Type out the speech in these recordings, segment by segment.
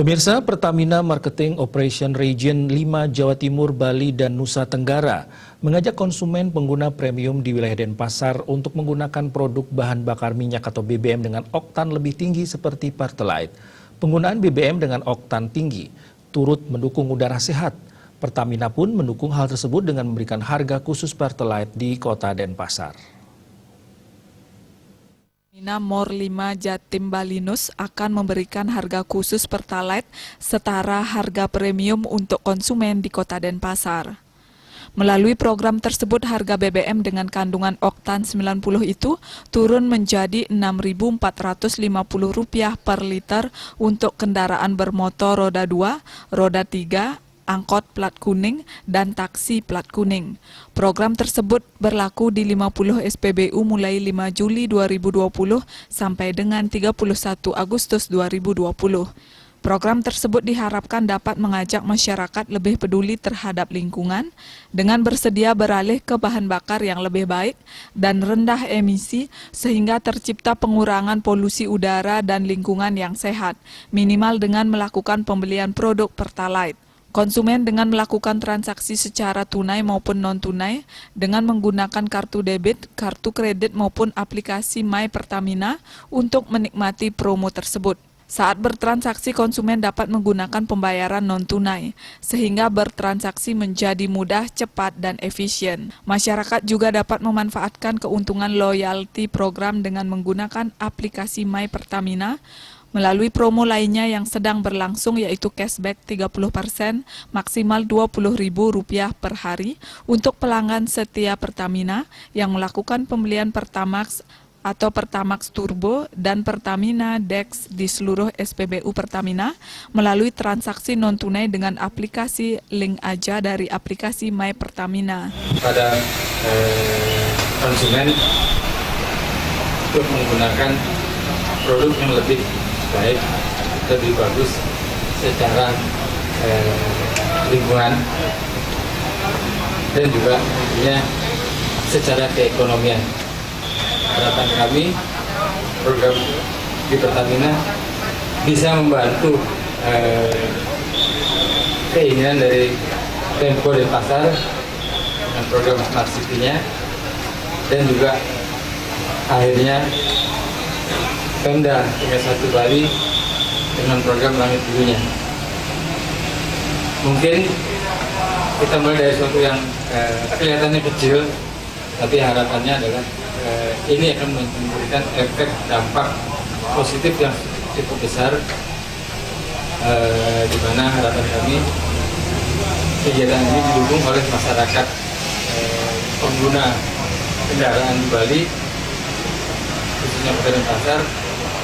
Pemirsa, Pertamina Marketing Operation Region 5 Jawa Timur, Bali, dan Nusa Tenggara mengajak konsumen pengguna premium di wilayah Denpasar untuk menggunakan produk bahan bakar minyak atau BBM dengan oktan lebih tinggi seperti Pertalite. Penggunaan BBM dengan oktan tinggi turut mendukung udara sehat. Pertamina pun mendukung hal tersebut dengan memberikan harga khusus Pertalite di kota Denpasar. Pertamina Mor 5 Jatim Balinus akan memberikan harga khusus Pertalite setara harga premium untuk konsumen di kota Denpasar. Melalui program tersebut, harga BBM dengan kandungan oktan 90 itu turun menjadi Rp6.450 per liter untuk kendaraan bermotor roda 2, roda 3, angkot plat kuning, dan taksi plat kuning. Program tersebut berlaku di 50 SPBU mulai 5 Juli 2020 sampai dengan 31 Agustus 2020. Program tersebut diharapkan dapat mengajak masyarakat lebih peduli terhadap lingkungan dengan bersedia beralih ke bahan bakar yang lebih baik dan rendah emisi sehingga tercipta pengurangan polusi udara dan lingkungan yang sehat, minimal dengan melakukan pembelian produk Pertalite. Konsumen dengan melakukan transaksi secara tunai maupun non-tunai dengan menggunakan kartu debit, kartu kredit maupun aplikasi My Pertamina untuk menikmati promo tersebut. Saat bertransaksi, konsumen dapat menggunakan pembayaran non-tunai, sehingga bertransaksi menjadi mudah, cepat, dan efisien. Masyarakat juga dapat memanfaatkan keuntungan loyalty program dengan menggunakan aplikasi My Pertamina, melalui promo lainnya yang sedang berlangsung yaitu cashback 30% maksimal Rp20.000 per hari untuk pelanggan setia Pertamina yang melakukan pembelian Pertamax atau Pertamax Turbo dan Pertamina Dex di seluruh SPBU Pertamina melalui transaksi non-tunai dengan aplikasi link aja dari aplikasi My Pertamina. Pada konsumen untuk menggunakan produk yang lebih baik, lebih bagus secara lingkungan dan juga tentunya secara keekonomian. Harapan kami program di Pertamina bisa membantu keinginan dari Pemko Denpasar dengan program Smart City-nya dan juga akhirnya Pemda Tingkat 1 Bali dengan program Langit Birunya. Mungkin kita mulai dari sesuatu yang kelihatannya kecil, tapi harapannya adalah ini akan memberikan efek dampak positif yang cukup besar, di mana harapan kami kegiatan ini didukung oleh masyarakat pengguna kendaraan di Bali, khususnya Kota Denpasar,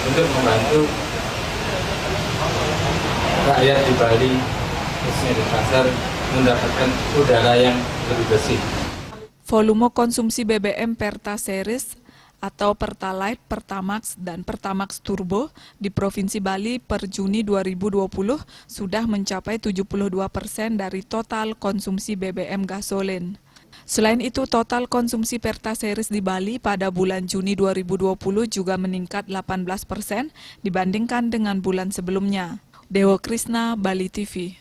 untuk membantu rakyat di Bali, khususnya di Denpasar, mendapatkan udara yang lebih bersih. Volume konsumsi BBM Perta Series atau Pertalite, Pertamax, dan Pertamax Turbo di Provinsi Bali per Juni 2020 sudah mencapai 72% dari total konsumsi BBM gasolin. Selain itu, total konsumsi Perta Series di Bali pada bulan Juni 2020 juga meningkat 18% dibandingkan dengan bulan sebelumnya. Dewo Krisna, Bali TV.